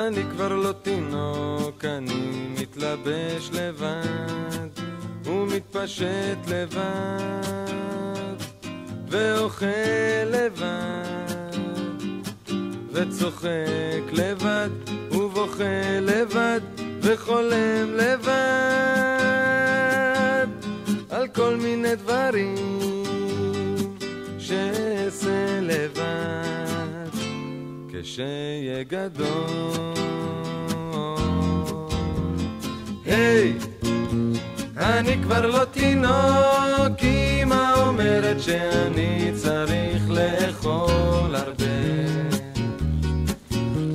אני כבר לא תינוק, אני מתלבש לבד ומתפשט לבד ואוכל לבד וצוחק לבד ובוכה לבד וחולם לבד על כל מיני דברים שאעשה לבד כשיהיה גדול. היי, אני כבר לא תינוק, אמא אומרת שאני צריך לאכול הרבה,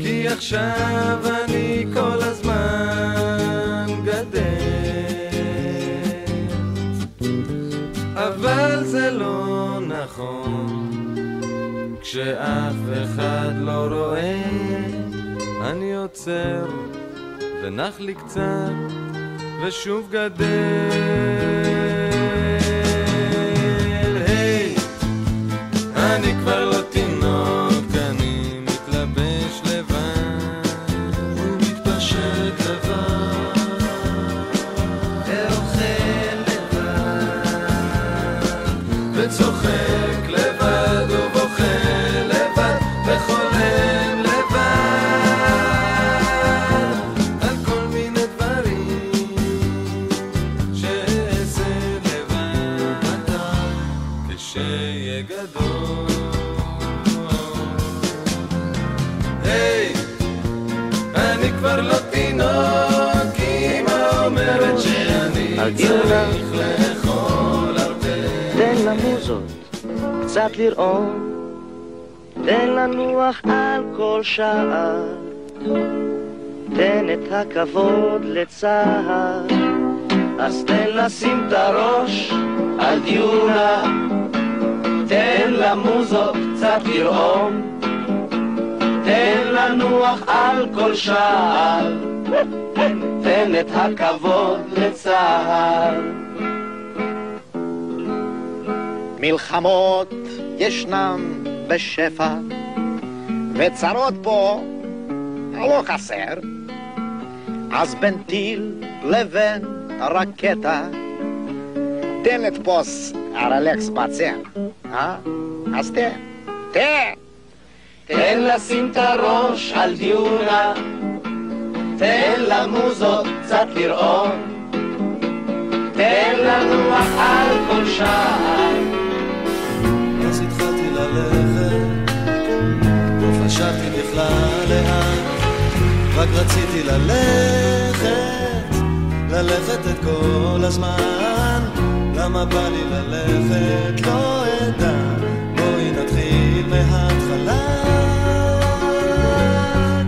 כי עכשיו אני כל הזמן גדל, אבל זה לא נכון, כשאף אחד לא רואה אני עוצר ונח לי קצת ושוב גדל. היי, אני כבר לא תינוק, אני מתלבש לבד ומתפשט לבד ואוכל לבד וצוחק לבד ובוכה לבד וחולם לבד על כל מיני דברים שאעשה לבד כשיהיה גדול. היי, אני כבר לא תינוק, אמא אומרת שאני צריך לאכול הרבה. תן למוזות קצת לראות, תן לנוח על כל שעה, תן את הכבוד לצהר, אז תן לשים את הראש על דיונה, תן למוזות קצת לרעום, תן לנוח על כל שער, תן את הכבוד לצהר. מלחמות ישנם בשפע וצרות פה לא חסר, אז בין טיל לבין רקטה תן לתפוס הרלקס בצר, אז תן לשים את הראש על דיונה, תן למוזות קצת לראות, תן לנוח על כל שער. אז התחלתי ללכת, לא חשבתי בכלל לאן, רק רציתי ללכת את כל הזמן. למה בא לי ללכת לא אדע, בואי נתחיל מההתחלה,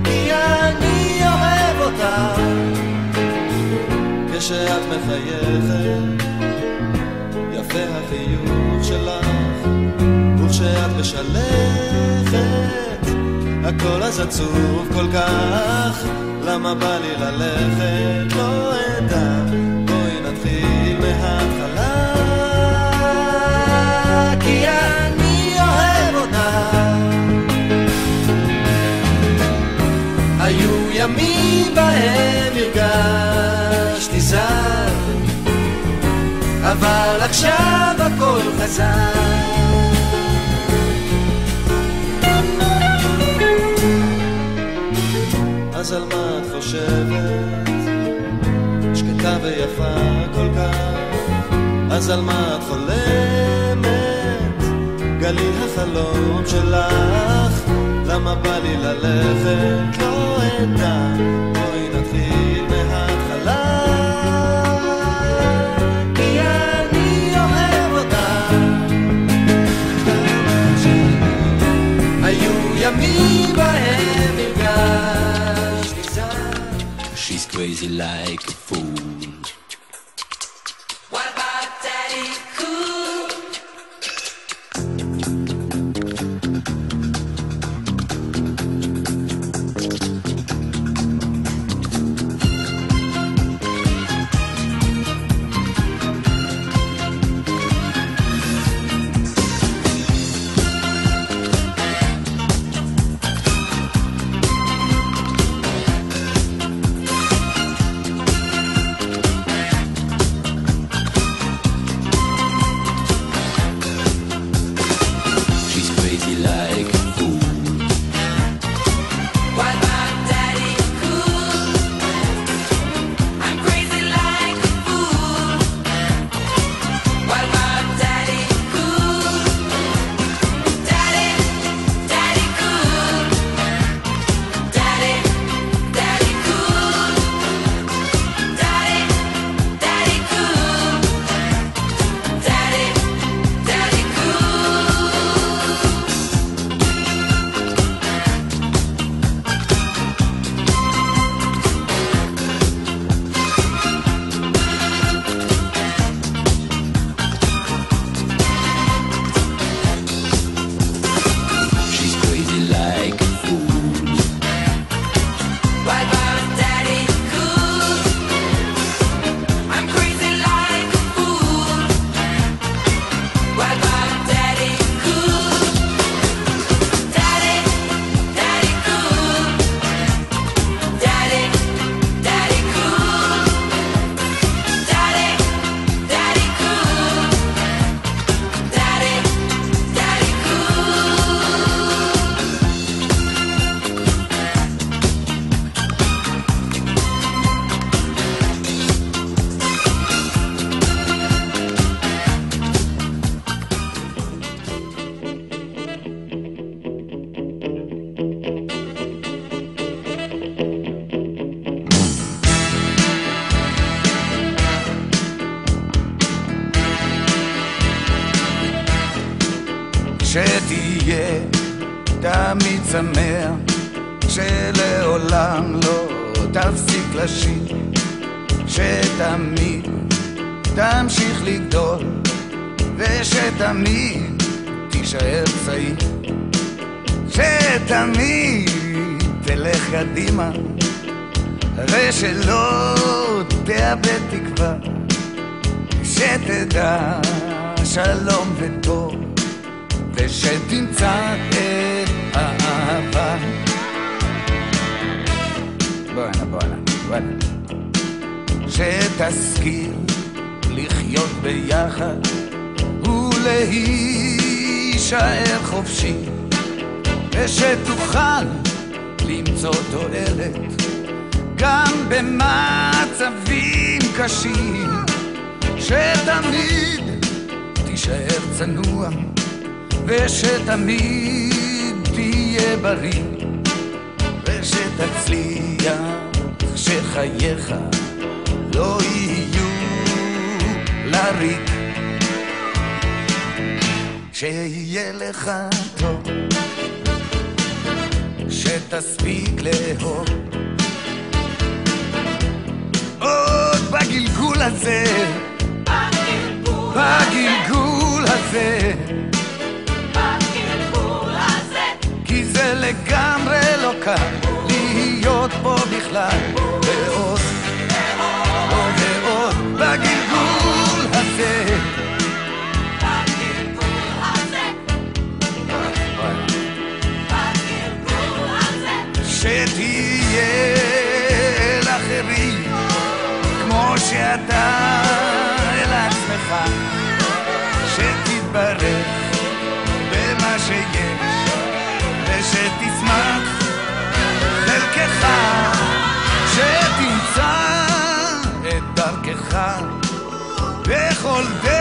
כי אני אוהב אותך כשאת מחייכת, יפה החיוך שלך, וכשאת משלכת הכל אז עצוב כל כך. למה בא לי ללכת לא אדע, בואי נתחיל מההתחלה, כי אני אוהב אותך. היו ימים בהם הרגשתי זר, אבל עכשיו הכל חזר. אז על מה את חושבת? שקטה ויפה כל כך. אז על מה את חולמת? גלי החלום שלך. למה בא לי ללכת? לא אדע, בואי נתחיל מההתחלה, כי אני אוהב אותך. היו ימים בהם הרגשתי זר. She's crazy like a fool. What about Daddy Cool? שתהיה תמיד שמח, שלעולם לא תפסיק לשיר, שתמיד תמשיך לגדול, ושתמיד תישאר צעיר, שתמיד תלך קדימה, ושלא תאבד תקווה, שתדע שלום וטוב, ושתמצא את האהבה. בואנה שתשכיל לחיות ביחד ולהישאר חופשי, ושתוכל למצוא תועלת גם במצבים קשים, שתמיד תישאר צנוע, ושתמיד תהיה בריא, ושתצליח שחייך לא יהיו לריק, שיהיה לך טוב, שתספיק לאהוב עוד בגלגול הזה, בגלגול הזה, כי זה לגמרי לא קל להיות פה בכלל, ועוד ועוד בגלגול הזה, שתהיה לאחרים כמו שאתה אל עצמך, שתתברך במה שיש, ושתשמח חלקך, שתמצא את דרכך בכל דרך.